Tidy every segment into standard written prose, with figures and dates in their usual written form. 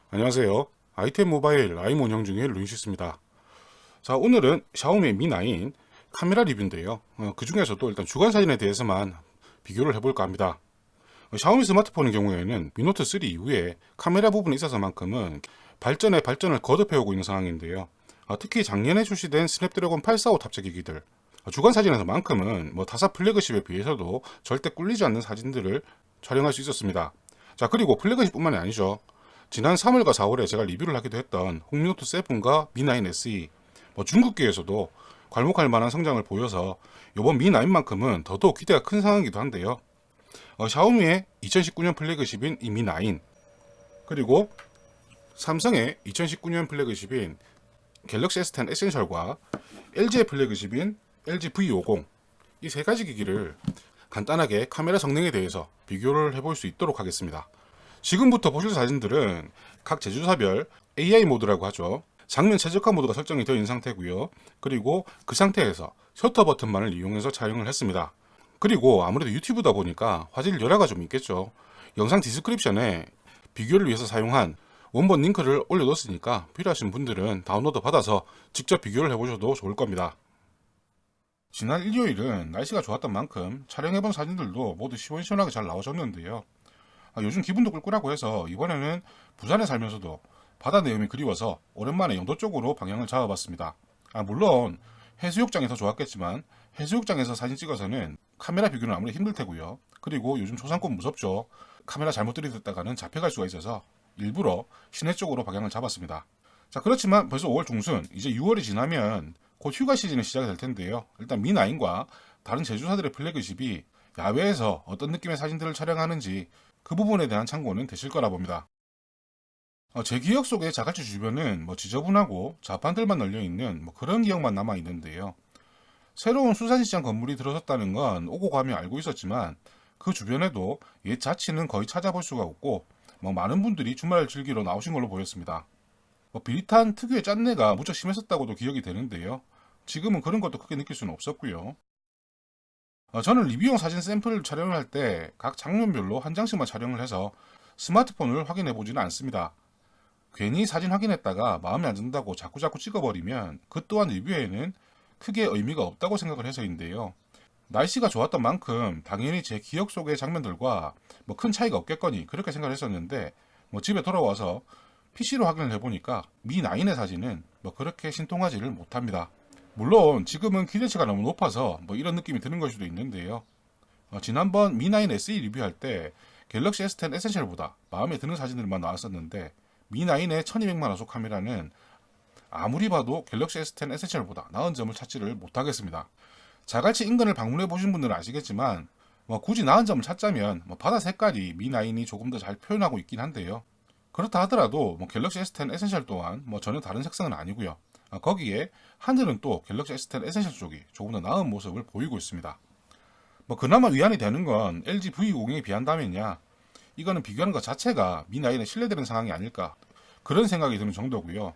안녕하세요. 아이템 모바일 아이몬 운영 중의 루이시스입니다. 자, 오늘은 샤오미 Mi9 카메라 리뷰인데요. 그 중에서도 일단 주간 사진에 대해서만 비교를 해볼까 합니다. 샤오미 스마트폰의 경우에는 미노트 3 이후에 카메라 부분에 있어서만큼은 발전에 발전을 거듭해오고 있는 상황인데요. 특히 작년에 출시된 스냅드래곤 845 탑재 기기들, 주간 사진에서만큼은 타사 플래그십에 비해서도 절대 꿀리지 않는 사진들을 촬영할 수 있었습니다. 자, 그리고 플래그십뿐만이 아니죠. 지난 3월과 4월에 제가 리뷰를 하기도 했던 홍미노트 7과 Mi9 SE, 중국계에서도 괄목할 만한 성장을 보여서 이번 Mi9만큼은 더더욱 기대가 큰 상황이기도 한데요. 샤오미의 2019년 플래그십인 이 Mi9, 그리고 삼성의 2019년 플래그십인 갤럭시 S10 에센셜과 LG의 플래그십인 LG V50, 이 세 가지 기기를 간단하게 카메라 성능에 대해서 비교를 해볼 수 있도록 하겠습니다. 지금부터 보실 사진들은 각 제조사별 AI 모드라고 하죠. 장면 최적화 모드가 설정이 되어 있는 상태고요. 그리고 그 상태에서 셔터 버튼만을 이용해서 촬영을 했습니다. 그리고 아무래도 유튜브다 보니까 화질 열화가 좀 있겠죠. 영상 디스크립션에 비교를 위해서 사용한 원본 링크를 올려뒀으니까 필요하신 분들은 다운로드 받아서 직접 비교를 해보셔도 좋을 겁니다. 지난 일요일은 날씨가 좋았던 만큼 촬영해본 사진들도 모두 시원시원하게 잘 나오셨는데요. 요즘 기분도 꿀꿀하고 해서 이번에는 부산에 살면서도 바다 내음이 그리워서 오랜만에 영도 쪽으로 방향을 잡아봤습니다. 물론 해수욕장이 더 좋았겠지만 해수욕장에서 사진 찍어서는 카메라 비교는 아무리 힘들 테고요. 그리고 요즘 초상권 무섭죠. 카메라 잘못 들이댔다가는 잡혀갈 수가 있어서 일부러 시내 쪽으로 방향을 잡았습니다. 자, 그렇지만 벌써 5월 중순, 이제 6월이 지나면 곧 휴가 시즌이 시작이 될 텐데요. 일단 Mi9과 다른 제조사들의 플래그십이 야외에서 어떤 느낌의 사진들을 촬영하는지 그 부분에 대한 참고는 되실 거라 봅니다. 제 기억 속에 자갈치 주변은 지저분하고 자판들만 널려있는 그런 기억만 남아있는데요. 새로운 수산시장 건물이 들어섰다는 건 오고 가며 알고 있었지만 그 주변에도 옛 자치는 거의 찾아볼 수가 없고 많은 분들이 주말을 즐기러 나오신 걸로 보였습니다. 비릿한 특유의 짠내가 무척 심했었다고도 기억이 되는데요. 지금은 그런 것도 크게 느낄 수는 없었고요. 저는 리뷰용 사진 샘플 촬영을 할 때 각 장면별로 한 장씩만 촬영을 해서 스마트폰을 확인해 보지는 않습니다. 괜히 사진 확인했다가 마음에 안 든다고 자꾸자꾸 찍어버리면 그 또한 리뷰에는 크게 의미가 없다고 생각을 해서인데요. 날씨가 좋았던 만큼 당연히 제 기억 속의 장면들과 큰 차이가 없겠거니 그렇게 생각을 했었는데 집에 돌아와서 PC로 확인을 해보니까 Mi9의 사진은 그렇게 신통하지를 못합니다. 물론 지금은 기대치가 너무 높아서 이런 느낌이 드는 걸 수도 있는데요. 지난번 Mi9 SE 리뷰할 때 갤럭시 S10 에센셜보다 마음에 드는 사진들만 나왔었는데 Mi9의 1200만화소 카메라는 아무리 봐도 갤럭시 S10 에센셜보다 나은 점을 찾지를 못하겠습니다. 자갈치 인근을 방문해 보신 분들은 아시겠지만 굳이 나은 점을 찾자면 바다 색깔이 Mi9이 조금 더 잘 표현하고 있긴 한데요. 그렇다 하더라도 갤럭시 S10 에센셜 또한 전혀 다른 색상은 아니고요. 거기에 하늘은 또 갤럭시 S10 에센셜 쪽이 조금 더 나은 모습을 보이고 있습니다. 그나마 위안이 되는 건 LG V50에 비한다면야 이거는 비교하는 것 자체가 Mi9에 신뢰되는 상황이 아닐까 그런 생각이 드는 정도고요.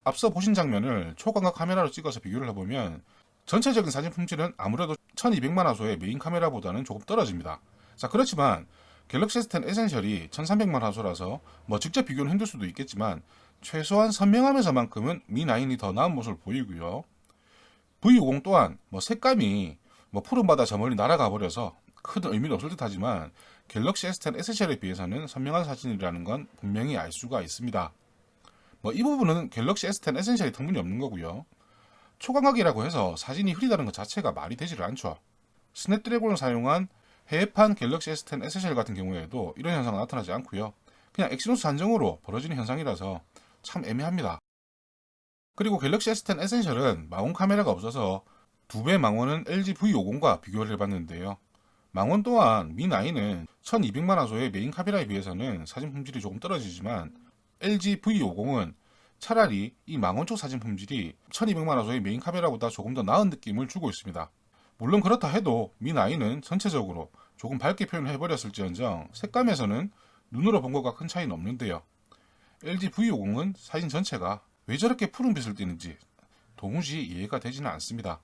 앞서 보신 장면을 초광각 카메라로 찍어서 비교를 해보면 전체적인 사진 품질은 아무래도 1200만화소의 메인 카메라보다는 조금 떨어집니다. 자, 그렇지만 갤럭시 S10 에센셜이 1300만화소라서 직접 비교는 힘들 수도 있겠지만 최소한 선명함에서만큼은 Mi9이 더 나은 모습을 보이고요. V50 또한 색감이 푸른 바다 저 멀리 날아가 버려서 큰 의미는 없을 듯 하지만 갤럭시 S10 에센셜에 비해서는 선명한 사진이라는 건 분명히 알 수가 있습니다. 이 부분은 갤럭시 S10 에센셜이 터무니없는 거고요. 초광각이라고 해서 사진이 흐리다는 것 자체가 말이 되지를 않죠. 스냅드래곤을 사용한 해외판 갤럭시 S10 에센셜 같은 경우에도 이런 현상은 나타나지 않고요. 그냥 엑시노스 한정으로 벌어지는 현상이라서 참 애매합니다. 그리고 갤럭시 S10 에센셜은 망원 카메라가 없어서 2배 망원은 LG V50과 비교를 해봤는데요. 망원 또한 Mi9은 1200만화소의 메인 카메라에 비해서는 사진 품질이 조금 떨어지지만 LG V50은 차라리 이 망원 쪽 사진 품질이 1200만화소의 메인 카메라보다 조금 더 나은 느낌을 주고 있습니다. 물론 그렇다 해도 Mi9은 전체적으로 조금 밝게 표현을 해버렸을지언정 색감에서는 눈으로 본 것과 큰 차이는 없는데요. LG V50은 사진 전체가 왜 저렇게 푸른빛을 띠는지 도무지 이해가 되지는 않습니다.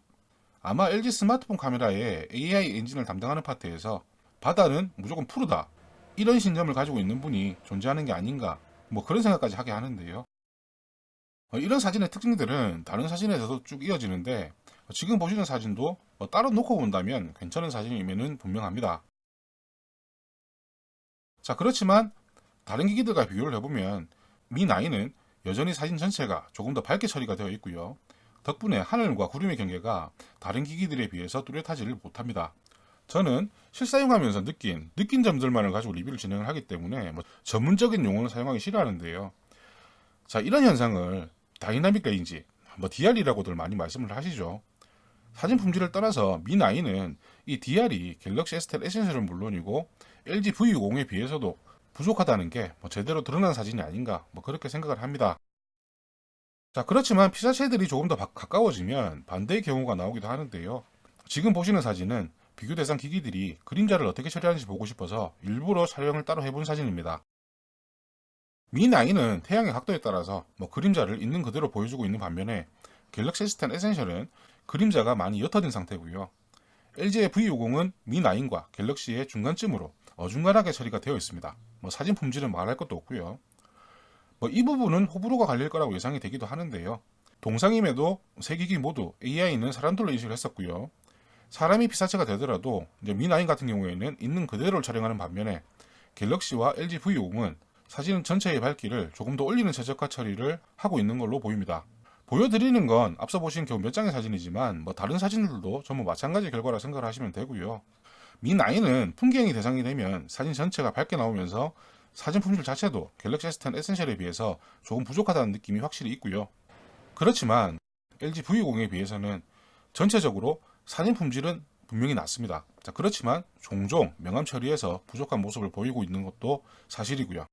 아마 LG 스마트폰 카메라의 AI 엔진을 담당하는 파트에서 바다는 무조건 푸르다 이런 신념을 가지고 있는 분이 존재하는 게 아닌가 뭐 그런 생각까지 하게 하는데요. 이런 사진의 특징들은 다른 사진에서도 쭉 이어지는데 지금 보시는 사진도 따로 놓고 본다면 괜찮은 사진임에는 분명합니다. 자, 그렇지만 다른 기기들과 비교를 해보면 미9은 여전히 사진 전체가 조금 더 밝게 처리가 되어 있고요. 덕분에 하늘과 구름의 경계가 다른 기기들에 비해서 뚜렷하지를 못합니다. 저는 실사용하면서 느낀 점들만을 가지고 리뷰를 진행을 하기 때문에 전문적인 용어를 사용하기 싫어하는데요. 자, 이런 현상을 다이나믹 레인지, DR이라고들 많이 말씀을 하시죠. 사진 품질을 떠나서 미9은 이 DR이 갤럭시 S10 에센셜은 물론이고 LG V60에 비해서도 부족하다는 게 제대로 드러난 사진이 아닌가 그렇게 생각을 합니다. 자, 그렇지만 피사체들이 조금 더 가까워지면 반대의 경우가 나오기도 하는데요. 지금 보시는 사진은 비교 대상 기기들이 그림자를 어떻게 처리하는지 보고 싶어서 일부러 촬영을 따로 해본 사진입니다. 미9은 태양의 각도에 따라서 그림자를 있는 그대로 보여주고 있는 반면에 갤럭시 S10 에센셜은 그림자가 많이 옅어진 상태고요. LG의 V50은 미9과 갤럭시의 중간쯤으로 어중간하게 처리가 되어 있습니다. 사진 품질은 말할 것도 없고요. 이 부분은 호불호가 갈릴 거라고 예상이 되기도 하는데요. 동상임에도 세 기기 모두 AI는 사람들로 인식을 했었고요. 사람이 피사체가 되더라도 이제 미9 같은 경우에는 있는 그대로를 촬영하는 반면에 갤럭시와 LG V50은 사진 전체의 밝기를 조금 더 올리는 최적화 처리를 하고 있는 걸로 보입니다. 보여드리는 건 앞서 보신 겨우 몇 장의 사진이지만 다른 사진들도 전부 마찬가지 결과라 생각을 하시면 되고요. 미9은 풍기행이 대상이 되면 사진 전체가 밝게 나오면서 사진 품질 자체도 갤럭시 S10 에센셜에 비해서 조금 부족하다는 느낌이 확실히 있고요. 그렇지만 LG V20에 비해서는 전체적으로 사진 품질은 분명히 낮습니다. 자, 그렇지만 종종 명암 처리에서 부족한 모습을 보이고 있는 것도 사실이고요.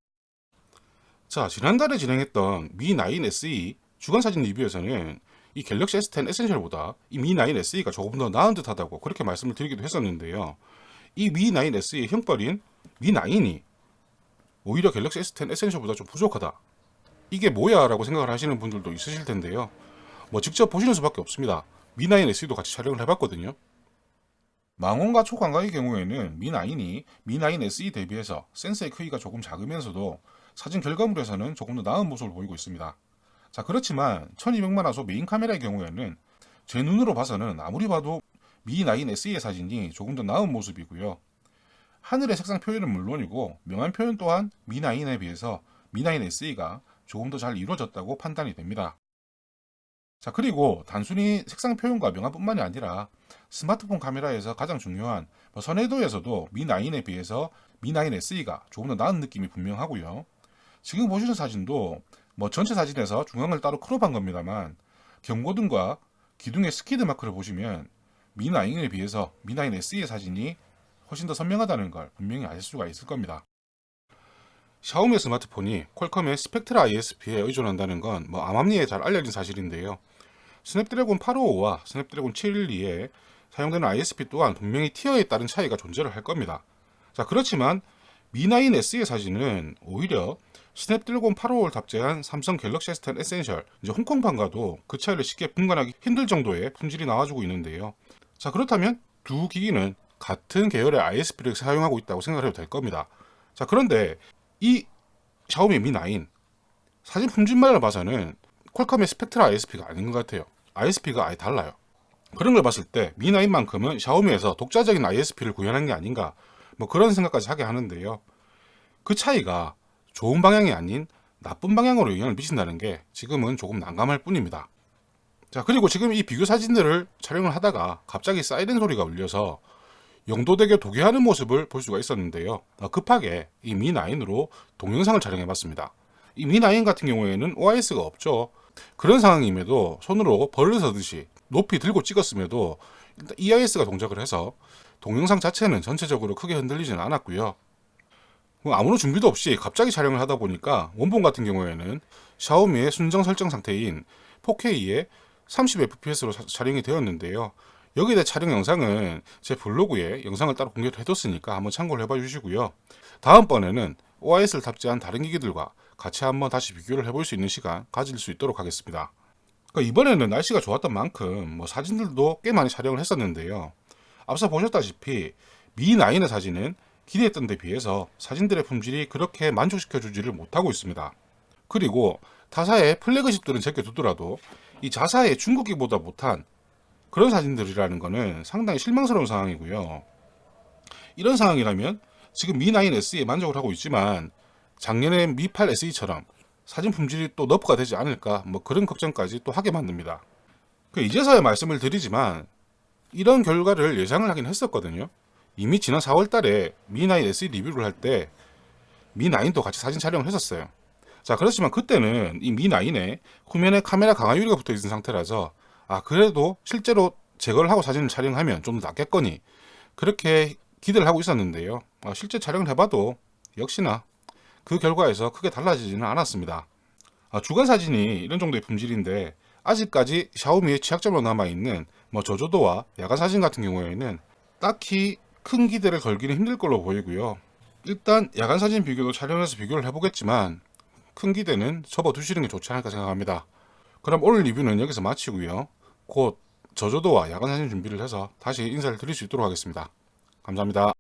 자, 지난달에 진행했던 미9 SE 주간 사진 리뷰에서는 이 갤럭시 S10 에센셜보다 이 미9 SE가 조금 더 나은 듯하다고 그렇게 말씀을 드리기도 했었는데요. 이 미9 SE의 형벌인 미9이 오히려 갤럭시 S10 에센셜보다 좀 부족하다. 이게 뭐야? 라고 생각을 하시는 분들도 있으실 텐데요. 직접 보시는 수밖에 없습니다. 미9 SE도 같이 촬영을 해봤거든요. 망원과 초광각의 경우에는 미9이 미9 SE 대비해서 센서의 크기가 조금 작으면서도 사진 결과물에서는 조금 더 나은 모습을 보이고 있습니다. 자, 그렇지만 1200만화소 메인 카메라의 경우에는 제 눈으로 봐서는 아무리 봐도 미9 SE의 사진이 조금 더 나은 모습이고요. 하늘의 색상 표현은 물론이고 명암 표현 또한 미9에 비해서 미9 SE가 조금 더 잘 이루어졌다고 판단이 됩니다. 자, 그리고 단순히 색상 표현과 명암뿐만이 아니라 스마트폰 카메라에서 가장 중요한 선회도에서도 미9에 비해서 미9 SE가 조금 더 나은 느낌이 분명하고요. 지금 보시는 사진도 전체 사진에서 중앙을 따로 크롭한 겁니다만 경고등과 기둥의 스키드 마크를 보시면 미9에 비해서 미9 SE의 사진이 훨씬 더 선명하다는 걸 분명히 아실 수가 있을 겁니다. 샤오미 스마트폰이 퀄컴의 스펙트라 ISP에 의존한다는 건 암암리에 잘 알려진 사실인데요. 스냅드래곤 855와 스냅드래곤 712에 사용되는 ISP 또한 분명히 티어에 따른 차이가 존재를 할 겁니다. 자, 그렇지만 미9 SE의 사진은 오히려 스냅드래곤 855를 탑재한 삼성 갤럭시 S10 에센셜, 이제 홍콩판과도 그 차이를 쉽게 분간하기 힘들 정도의 품질이 나와주고 있는데요. 자, 그렇다면 두 기기는 같은 계열의 ISP를 사용하고 있다고 생각해도 될 겁니다. 자, 그런데 이 샤오미 미9 사진 품질만을 봐서는 퀄컴의 스펙트라 ISP가 아닌 것 같아요. ISP가 아예 달라요. 그런 걸 봤을 때 미9만큼은 샤오미에서 독자적인 ISP를 구현한 게 아닌가 그런 생각까지 하게 하는데요. 그 차이가 좋은 방향이 아닌 나쁜 방향으로 영향을 미친다는 게 지금은 조금 난감할 뿐입니다. 자, 그리고 지금 이 비교 사진들을 촬영을 하다가 갑자기 사이렌 소리가 울려서 영도대교 도개하는 모습을 볼 수가 있었는데요. 급하게 이 미9으로 동영상을 촬영해봤습니다. 이 미9 같은 경우에는 OIS가 없죠. 그런 상황임에도 손으로 벌을 서듯이 높이 들고 찍었음에도 일단 EIS가 동작을 해서 동영상 자체는 전체적으로 크게 흔들리지는 않았고요. 아무런 준비도 없이 갑자기 촬영을 하다 보니까 원본 같은 경우에는 샤오미의 순정 설정 상태인 4K에 30fps로 촬영이 되었는데요. 여기에 대한 촬영 영상은 제 블로그에 영상을 따로 공개를 해뒀으니까 한번 참고를 해봐 주시고요. 다음번에는 OIS를 탑재한 다른 기기들과 같이 한번 다시 비교를 해볼 수 있는 시간 가질 수 있도록 하겠습니다. 이번에는 날씨가 좋았던 만큼 사진들도 꽤 많이 촬영을 했었는데요. 앞서 보셨다시피 미9의 사진은 기대했던 데 비해서 사진들의 품질이 그렇게 만족시켜주지를 못하고 있습니다. 그리고 타사의 플래그십들은 제껴두더라도 이 자사의 중국기보다 못한 그런 사진들이라는 거는 상당히 실망스러운 상황이고요. 이런 상황이라면 지금 미9 SE에 만족을 하고 있지만 작년에 미8 SE처럼 사진 품질이 또 너프가 되지 않을까 뭐 그런 걱정까지 또 하게 만듭니다. 이제서야 말씀을 드리지만 이런 결과를 예상을 하긴 했었거든요. 이미 지난 4월 달에 미9 SE 리뷰를 할 때 미9도 같이 사진 촬영을 했었어요. 자, 그렇지만 그때는 이 미9에 후면에 카메라 강화 유리가 붙어 있는 상태라서 그래도 실제로 제거를 하고 사진을 촬영하면 좀 더 낫겠거니 그렇게 기대를 하고 있었는데요. 실제 촬영을 해봐도 역시나 그 결과에서 크게 달라지지는 않았습니다. 주간 사진이 이런 정도의 품질인데 아직까지 샤오미의 취약점으로 남아있는 저조도와 야간 사진 같은 경우에는 딱히 큰 기대를 걸기는 힘들 걸로 보이고요. 일단 야간 사진 비교도 촬영해서 비교를 해보겠지만 큰 기대는 접어두시는 게 좋지 않을까 생각합니다. 그럼 오늘 리뷰는 여기서 마치고요. 곧 저조도와 야간 사진 준비를 해서 다시 인사를 드릴 수 있도록 하겠습니다. 감사합니다.